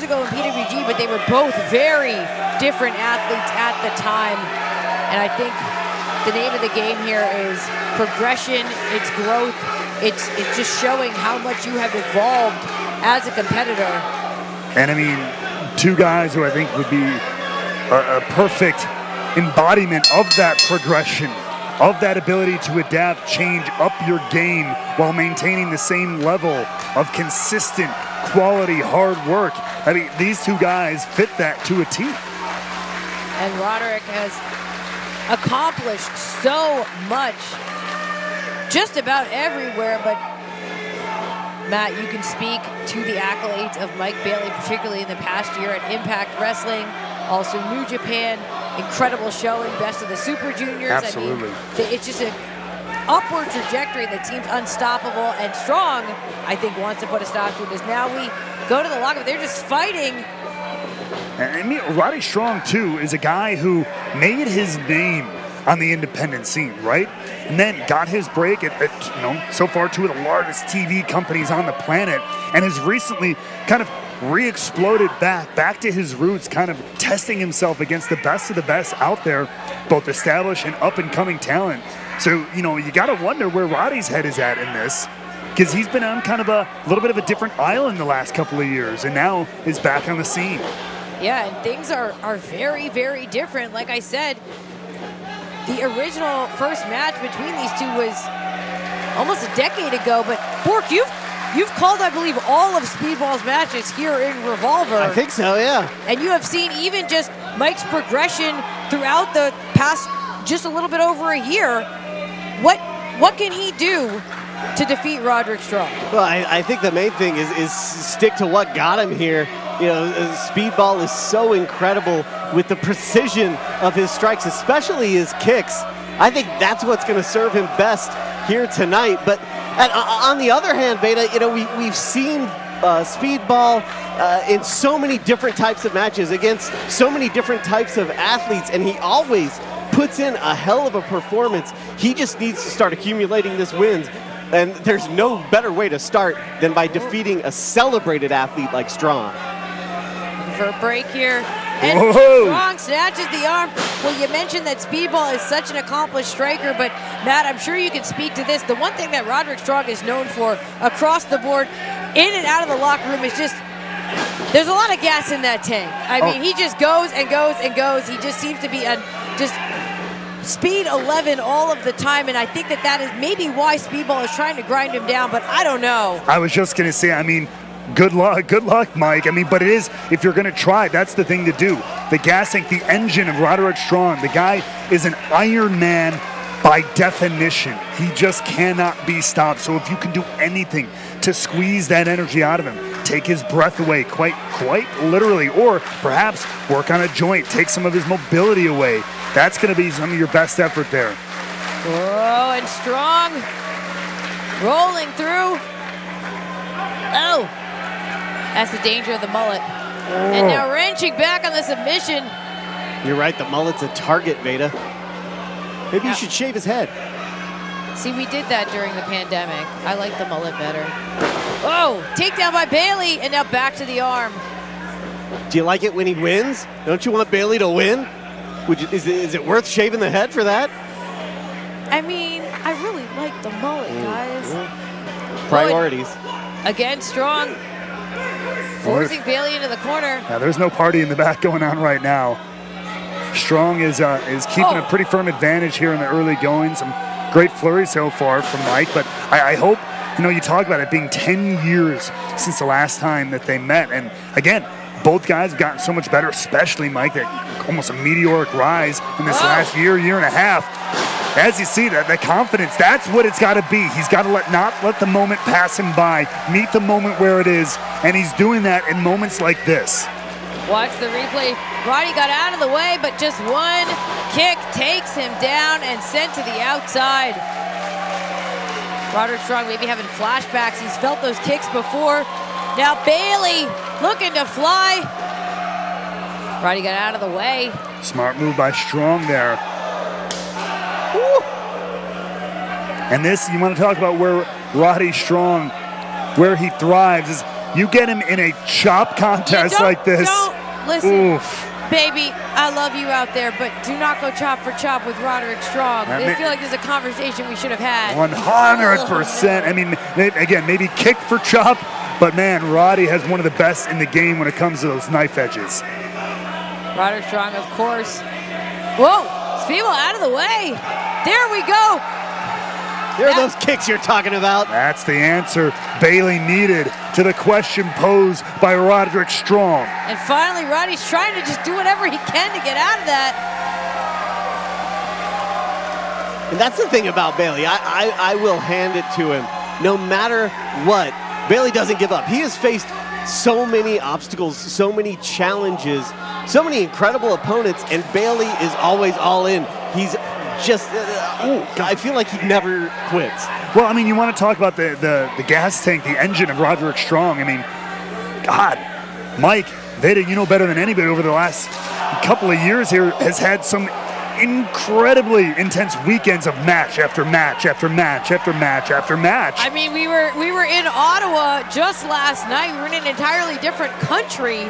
ago in PWG, but they were both very different athletes at the time. And I think the name of the game here is progression, it's growth, it's just showing how much you have evolved as a competitor. And I mean, two guys who I think would be a perfect embodiment of that progression, of that ability to adapt, change up your game while maintaining the same level of consistent quality, hard work. I mean, these two guys fit that to a T. And Roderick has accomplished so much just about everywhere, but Matt, you can speak to the accolades of Mike Bailey, particularly in the past year at Impact Wrestling, also New Japan, incredible showing, best of the Super Juniors. Absolutely. I mean, it's just an upward trajectory that seems unstoppable, and Strong, I think, wants to put a stop to it. As now we go to the lockup, they're just fighting. And I mean, Roddy Strong, too, is a guy who made his name on the independent scene, right? And then got his break at so far two of the largest TV companies on the planet, and has recently kind of re-exploded back to his roots, kind of testing himself against the best of the best out there, both established and up-and-coming talent. So, you got to wonder where Roddy's head is at in this, because he's been on kind of a little bit of a different island the last couple of years, and now is back on the scene. Yeah, and things are very, very different. Like I said, the original first match between these two was almost a decade ago, but Bork, you've called, I believe, all of Speedball's matches here in Revolver. I think so, yeah. And you have seen even just Mike's progression throughout the past just a little bit over a year. What can he do to defeat Roderick Strong? Well, I think the main thing is stick to what got him here. Speedball is so incredible with the precision of his strikes, especially his kicks. I think that's what's going to serve him best here tonight. But on the other hand, Beta, we've seen Speedball in so many different types of matches against so many different types of athletes, and he always puts in a hell of a performance. He just needs to start accumulating this wins. And there's no better way to start than by defeating a celebrated athlete like Strong. For a break here. And Whoa. Strong snatches the arm. Well, you mentioned that Speedball is such an accomplished striker, but Matt, I'm sure you can speak to this. The one thing that Roderick Strong is known for across the board, in and out of the locker room, is just there's a lot of gas in that tank. I mean, he just goes and goes and goes. He just seems to be just speed 11 all of the time, and I think that is maybe why Speedball is trying to grind him down, but I don't know. I was just going to say, I mean, good luck, Mike. I mean, but it is, if you're going to try, that's the thing to do. The gas tank, the engine of Roderick Strong, the guy is an Iron Man by definition. He just cannot be stopped. So if you can do anything to squeeze that energy out of him, take his breath away, quite literally, or perhaps work on a joint, take some of his mobility away. That's going to be some of your best effort there. Oh, and Strong rolling through. Oh, that's the danger of the mullet. And now wrenching back on the submission. You're right, the mullet's a target, Veda. Maybe you should shave his head. See, we did that during the pandemic. I like the mullet better. Oh, takedown by Bailey, and now back to the arm. Do you like it when he wins? Don't you want Bailey to win? Is it worth shaving the head for that? I mean, I really like the mullet, guys. Priorities. Again, Strong forcing Bailey into the corner. Now, there's no party in the back going on right now. Strong is keeping a pretty firm advantage here in the early going. Some great flurries so far from Mike, but I hope, you talk about it being 10 years since the last time that they met. And again, both guys have gotten so much better, especially Mike, that almost a meteoric rise in this last year and a half. As you see, that confidence, that's what it's got to be. He's got to not let the moment pass him by, meet the moment where it is, and he's doing that in moments like this. Watch the replay. Roddy got out of the way, but just one kick takes him down and sent to the outside. Roderick Strong maybe having flashbacks. He's felt those kicks before. Now Bailey looking to fly. Roddy got out of the way. Smart move by Strong there. Woo. And this, you want to talk about where Roddy Strong, where he thrives, is You get him in a chop contest like this. Listen, oof. baby, I love you out there, but do not go chop for chop with Roderick Strong. I feel like there's a conversation we should have had. 100%. I mean, again, maybe kick for chop, but man, Roddy has one of the best in the game when it comes to those knife edges. Roderick Strong, of course. Whoa, Speedball out of the way. There we go. There are those kicks you're talking about. That's the answer Bailey needed to the question posed by Roderick Strong. And finally, Roddy's trying to just do whatever he can to get out of that. And that's the thing about Bailey. I will hand it to him. No matter what, Bailey doesn't give up. He has faced so many obstacles, so many challenges, so many incredible opponents, and Bailey is always all in. He's just, I feel like he never quits. Well, I mean, you want to talk about the gas tank, the engine of Roderick Strong. I mean, God, Mike, Veda, you know better than anybody over the last couple of years here, has had some incredibly intense weekends of match after match after match after match after match. I mean, we were in Ottawa just last night. We were in an entirely different country.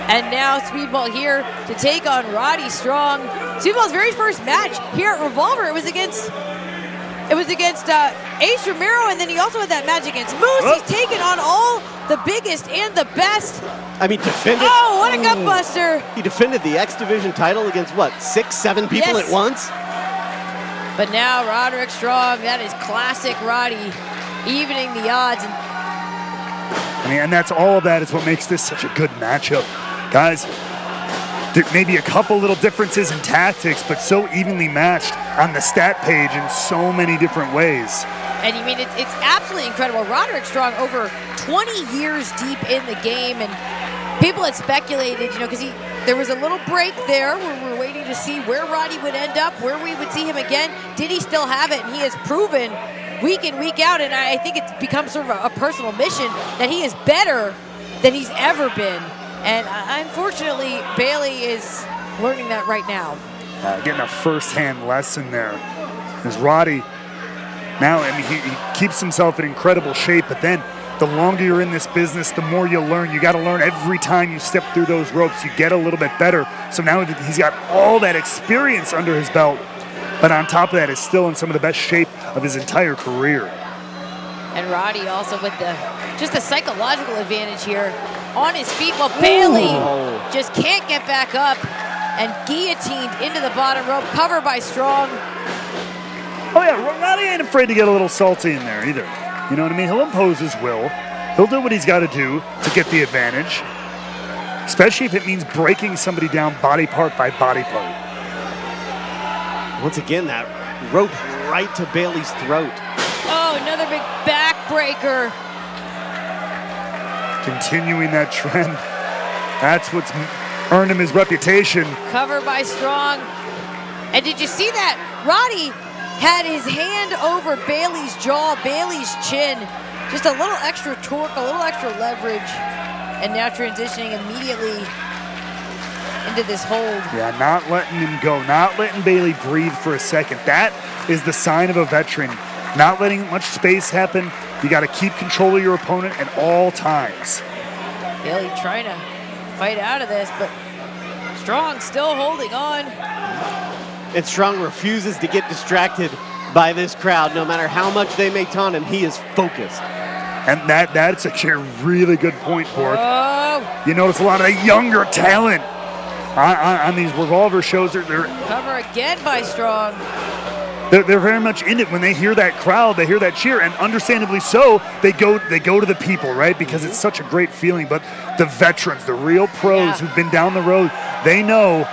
And now Speedball here to take on Roddy Strong. Speedball's very first match here at Revolver, it was against Ace Romero, and then he also had that match against Moose. He's taken on all the biggest and the best. I mean, defended. Oh, what a gutbuster. He defended the X Division title against what, 6, 7 people at once? But now Roderick Strong, that is classic Roddy, evening the odds. I mean, and that's all of that is what makes this such a good matchup. Guys, there may be a couple little differences in tactics, but so evenly matched on the stat page in so many different ways. And you mean, it's absolutely incredible. Roderick Strong, over 20 years deep in the game, and people had speculated, you know, because there was a little break there where we were waiting to see where Roddy would end up, where we would see him again. Did he still have it? And he has proven week in, week out, and I think it's become sort of a personal mission that he is better than he's ever been. And unfortunately, Bailey is learning that right now. Getting a first-hand lesson there. As Roddy, now, I mean, he keeps himself in incredible shape, but then the longer you're in this business, the more you learn. You got to learn every time you step through those ropes. You get a little bit better. So now he's got all that experience under his belt, but on top of that is still in some of the best shape of his entire career. And Roddy also with just the psychological advantage here on his feet, while Bailey just can't get back up and guillotined into the bottom rope, covered by Strong. Oh yeah, Roddy ain't afraid to get a little salty in there either. You know what I mean? He'll impose his will. He'll do what he's got to do to get the advantage, especially if it means breaking somebody down body part by body part. Once again, that rope right to Bailey's throat. Oh, another big backbreaker. Continuing that trend. That's what's earned him his reputation. Covered by Strong. And did you see that? Roddy had his hand over Bailey's jaw, Bailey's chin. Just a little extra torque, a little extra leverage. And now transitioning immediately into this hold. Yeah, not letting him go, not letting Bailey breathe for a second. That is the sign of a veteran. Not letting much space happen. You got to keep control of your opponent at all times. Bailey trying to fight out of this, but Strong still holding on. And Strong refuses to get distracted by this crowd. No matter how much they may taunt him, he is focused. And that's actually a really good point, Bork. Oh. You notice a lot of the younger talent on these Revolver shows. They're cover again by Strong. They're very much in it. When they hear that crowd, they hear that cheer, and understandably so, they go to the people, right? Because it's such a great feeling. But the veterans, the real pros who've been down the road, they know.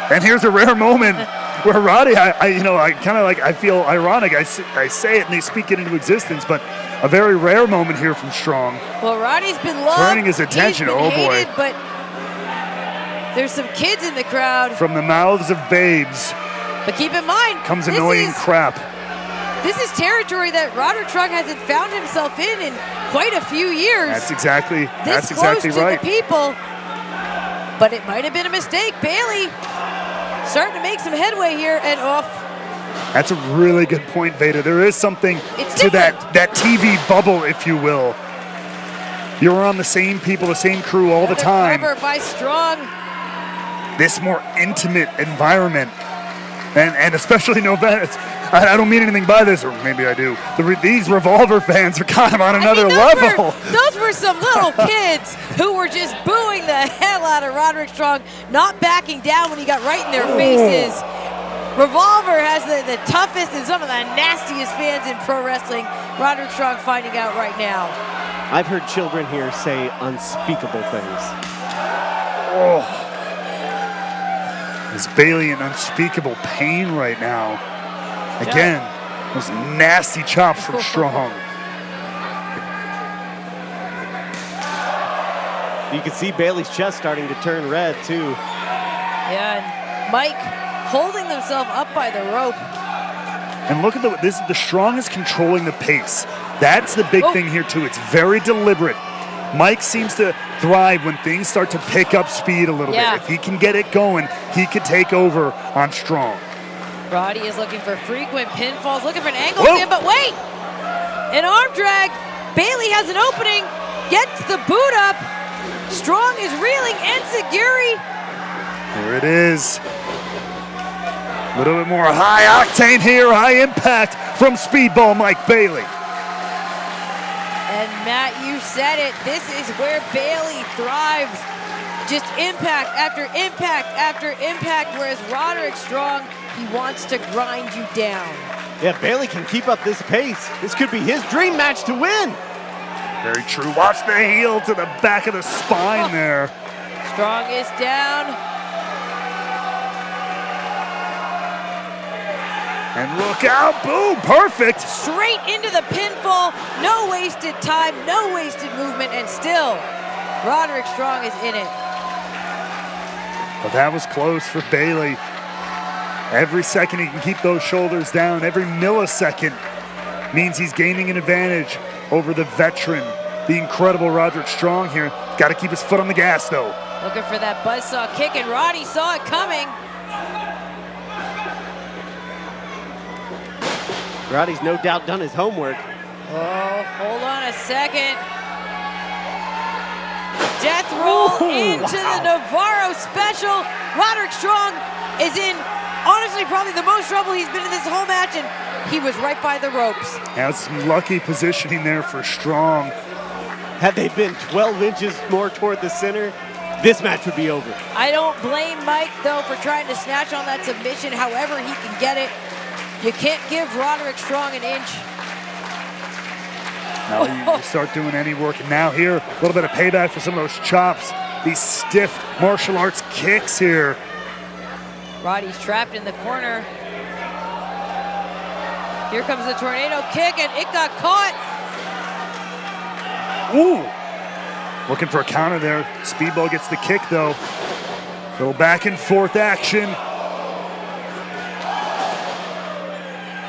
And here's a rare moment where Roddy, I feel ironic. I say it and they speak it into existence, but a very rare moment here from Strong. Well, Roddy's been loved. Turning his attention, He's been hated, boy. But there's some kids in the crowd. From the mouths of babes. But keep in mind, comes annoying crap. This is territory that Roderick Strong hasn't found himself in quite a few years. That's exactly right. This close to the people, but it might have been a mistake. Bailey starting to make some headway here and off. That's a really good point, Veda. There is something to that TV bubble, if you will. You're around the same people, the same crew all the time. Cover by Strong. This more intimate environment, and especially I don't mean anything by this, or maybe I do. These Revolver fans are kind of on another level. Those were some little kids who were just booing the hell out of Roderick Strong, not backing down when he got right in their faces. Revolver has the toughest and some of the nastiest fans in pro wrestling. Roderick Strong finding out right now. I've heard children here say unspeakable things. Oh. Is Bailey in unspeakable pain right now? Again, those nasty chops from Strong. You can see Bailey's chest starting to turn red too. Yeah, and Mike holding himself up by the rope. And look at this. The Strong is controlling the pace. That's the big thing here too. It's very deliberate. Mike seems to thrive when things start to pick up speed a little bit. If he can get it going, he could take over on Strong. Roddy is looking for frequent pinfalls, looking for an angle in, but wait! An arm drag. Bailey has an opening, gets the boot up. Strong is reeling, enziguri. There it is. A little bit more high octane here, high impact from Speedball Mike Bailey. And Matt, you said it. This is where Bailey thrives. Just impact after impact after impact, whereas Roderick Strong, he wants to grind you down. Yeah, Bailey can keep up this pace. This could be his dream match to win. Very true. Watch the heel to the back of the spine there. Strong is down. And look out, boom, perfect. Straight into the pinfall, no wasted time, no wasted movement, and still, Roderick Strong is in it. But that was close for Bailey. Every second he can keep those shoulders down, every millisecond means he's gaining an advantage over the veteran, the incredible Roderick Strong here. Got to keep his foot on the gas, though. Looking for that buzzsaw kick, and Roddy saw it coming. Roddy's no doubt done his homework. Oh, hold on a second. Death roll into the Navarro special. Roderick Strong is in, honestly, probably the most trouble he's been in this whole match, and he was right by the ropes. Has some lucky positioning there for Strong. Had they been 12 inches more toward the center, this match would be over. I don't blame Mike, though, for trying to snatch on that submission however he can get it. You can't give Roderick Strong an inch. Now you start doing any work, and now here, a little bit of payback for some of those chops. These stiff martial arts kicks here. Roddy's trapped in the corner. Here comes the tornado kick, and it got caught. Ooh! Looking for a counter there. Speedball gets the kick, though. Little back and forth action.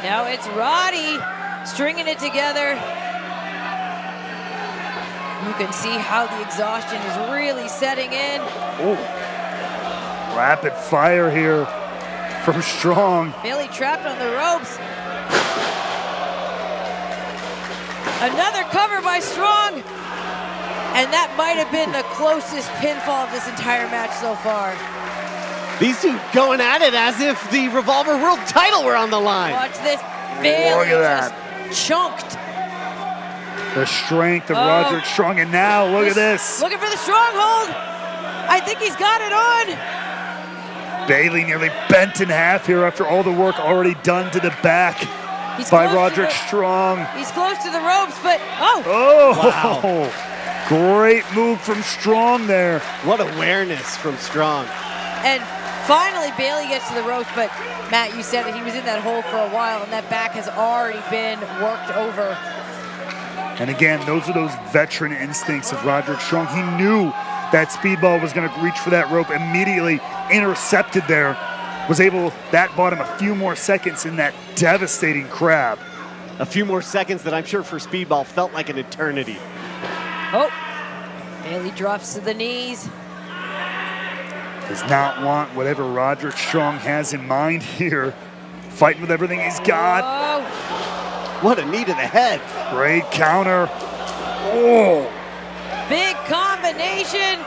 Now it's Roddy stringing it together. You can see how the exhaustion is really setting in. Ooh. Rapid fire here from Strong. Bailey trapped on the ropes. Another cover by Strong. And that might have been the closest pinfall of this entire match so far. These two going at it as if the Revolver World title were on the line. Watch this. Bailey Look at just chunked. The strength of Roderick Strong, and now look at this. Looking for the stronghold. I think he's got it on. Bailey nearly bent in half here after all the work already done to the back by Roderick Strong. He's close to the ropes, but wow. Great move from Strong there. What awareness from Strong. And finally, Bailey gets to the ropes, but Matt, you said it, he was in that hole for a while, and that back has already been worked over. And again, those are those veteran instincts of Roderick Strong. He knew that Speedball was going to reach for that rope, immediately intercepted there, that bought him a few more seconds in that devastating crab. A few more seconds that I'm sure for Speedball felt like an eternity. Oh, Bailey drops to the knees. Does not want whatever Roderick Strong has in mind here. Fighting with everything he's got. Oh. What a knee to the head. Great counter. Oh. combination.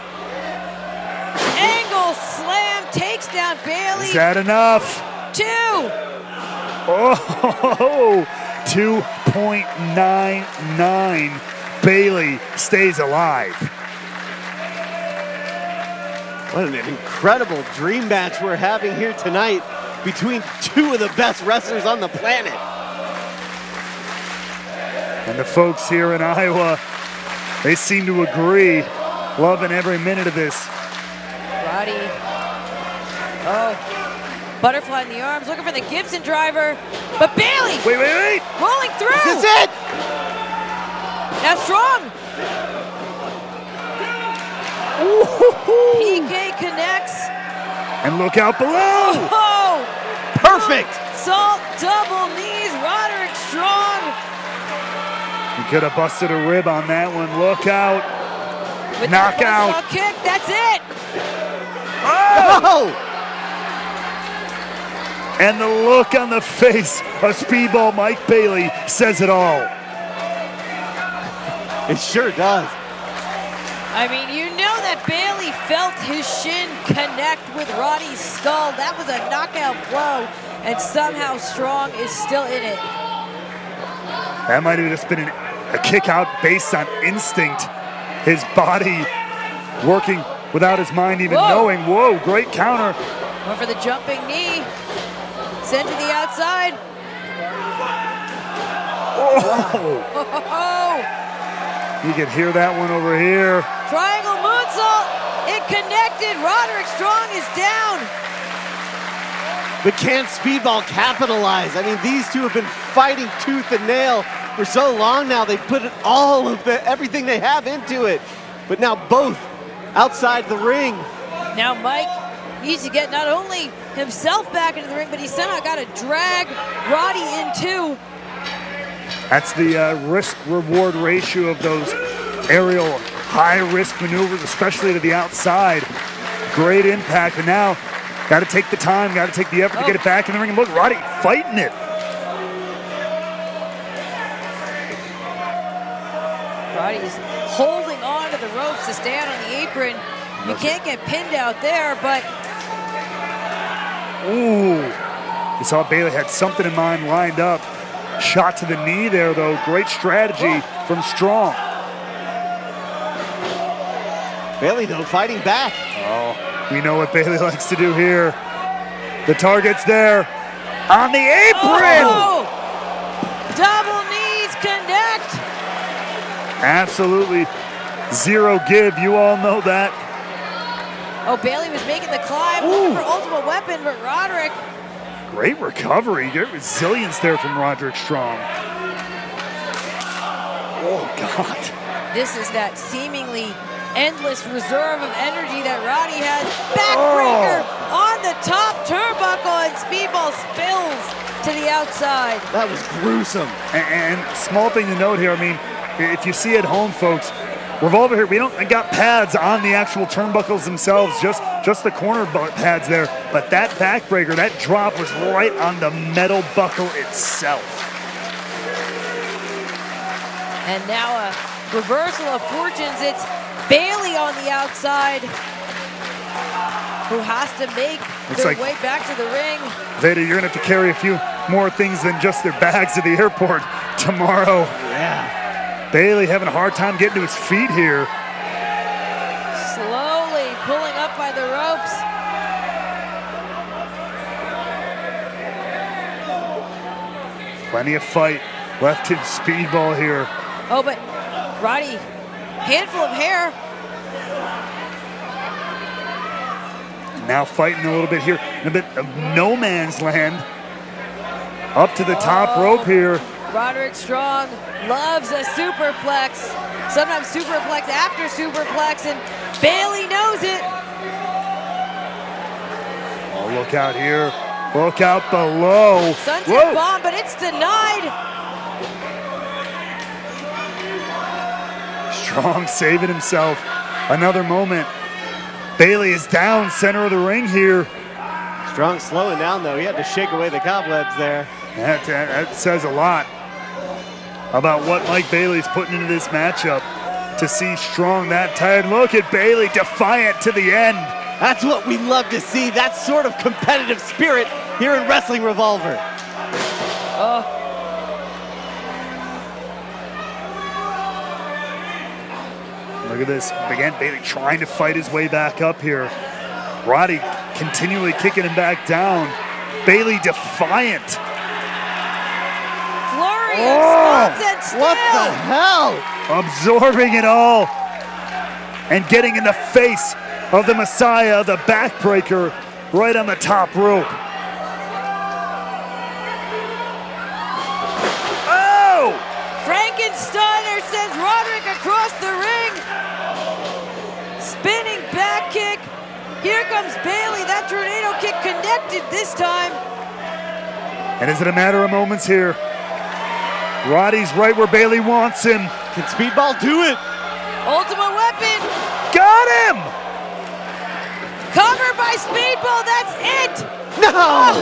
Angle slam takes down Bailey. Is that enough? 2. Oh, 2.99. Bailey stays alive. What an incredible dream match we're having here tonight between two of the best wrestlers on the planet. And the folks here in Iowa, they seem to agree. Loving every minute of this. Roddy. Oh. Butterfly in the arms, looking for the Gibson driver. But Bailey! Wait. Rolling through! This is it! Now Strong! Ooh. PK connects. And look out below! Oh! Perfect! Salt double knees, Roderick Strong. He could have busted a rib on that one. Look out. With Knockout. that kick, that's it! Oh! And the look on the face of Speedball Mike Bailey says it all. It sure does. I mean, you know that Bailey felt his shin connect with Roddy's skull. That was a knockout blow, and somehow Strong is still in it. That might have just been a kick out based on instinct. His body working without his mind even knowing. Whoa, great counter. Went for the jumping knee. Sent to the outside. Oh. You can hear that one over here. Triangle moonsault. It connected. Roderick Strong is down. But can Speedball capitalize? I mean, these two have been fighting tooth and nail for so long now. They put all of everything they have into it. But now both outside the ring. Now Mike needs to get not only himself back into the ring, but he somehow got to drag Roddy in too. That's the risk-reward ratio of those aerial high-risk maneuvers, especially to the outside. Great impact, and now got to take the time, got to take the effort to get it back in the ring. And look, Roddy fighting it. Roddy's holding on to the ropes to stay out on the apron. You can't get pinned out there, but... Ooh. You saw Bailey had something in mind lined up. Shot to the knee there, though. Great strategy from Strong. Bailey, though, fighting back. Oh, we know what Bailey likes to do here. The target's there. On the apron! Oh! Double knees connect! Absolutely zero give. You all know that. Oh, Bailey was making the Clive, looking for ultimate weapon, but Roderick... Great recovery. Great resilience there from Roderick Strong. Oh, God. This is that seemingly endless reserve of energy that Roddy has. Backbreaker on the top turnbuckle, and Speedball spills to the outside. That was gruesome. And small thing to note here, I mean, if you see at home, folks, Revolver here, we don't got pads on the actual turnbuckles themselves, just the corner pads there. But that backbreaker, that drop was right on the metal buckle itself. And now a reversal of fortunes. It's Bailey on the outside who has to make their way back to the ring. Vader, you're going to have to carry a few more things than just their bags to the airport tomorrow. Yeah. Bailey having a hard time getting to his feet here. Slowly pulling up by the ropes. Plenty of fight left in Speedball here. Oh, but Roddy, handful of hair. Now fighting a little bit here, in a bit of no man's land. Up to the top rope here. Roderick Strong loves a superplex. Sometimes superplex after superplex, and Bailey knows it. Oh, look out here. Look out below. Sunset bomb, but it's denied. Strong saving himself. Another moment. Bailey is down center of the ring here. Strong slowing down, though. He had to shake away the cobwebs there. That says a lot about what Mike Bailey's putting into this matchup. to see Strong that tired. Look at Bailey, defiant to the end. That's what we love to see, that sort of competitive spirit here in Wrestling Revolver. Look at this. Again, Bailey trying to fight his way back up here. Roddy continually kicking him back down. Bailey defiant. Flurry of spots and still. What the hell? Absorbing it all. And getting in the face of the Messiah, the backbreaker, right on the top rope. Oh! Frankensteiner sends Roderick across the ring. Spinning back kick. Here comes Bailey. That tornado kick connected this time. And is it a matter of moments here? Roddy's right where Bailey wants him. Can Speedball do it? Ultimate Weapon. Got him! Covered by Speedball. That's it. No!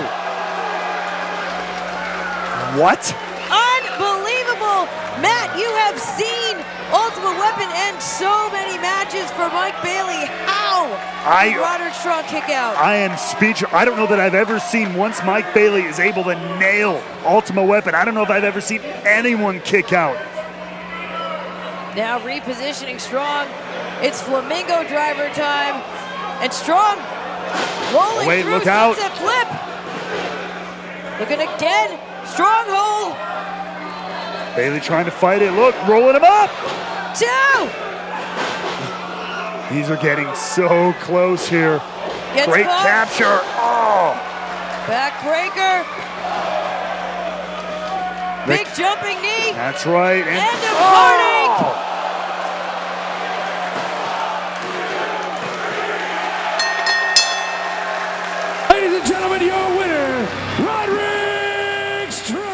What? Unbelievable. Matt, you have seen Ultimate Weapon end so many matches for Mike Bailey. How did Roderick Strong kick out? I am speechless. I don't know that I've ever seen, once Mike Bailey is able to nail Ultimate Weapon, I don't know if I've ever seen anyone kick out. Now repositioning Strong. It's Flamingo Driver time. And Strong rolling Wait, through look out. sunset flip. Looking again. Stronghold. Bailey trying to fight it. Look, rolling him up. 2. These are getting so close here. Gets Great caught. capture. Oh. Backbreaker. Big jumping knee. That's right. And a heartache. Ladies and gentlemen, your winner, Roderick Strong.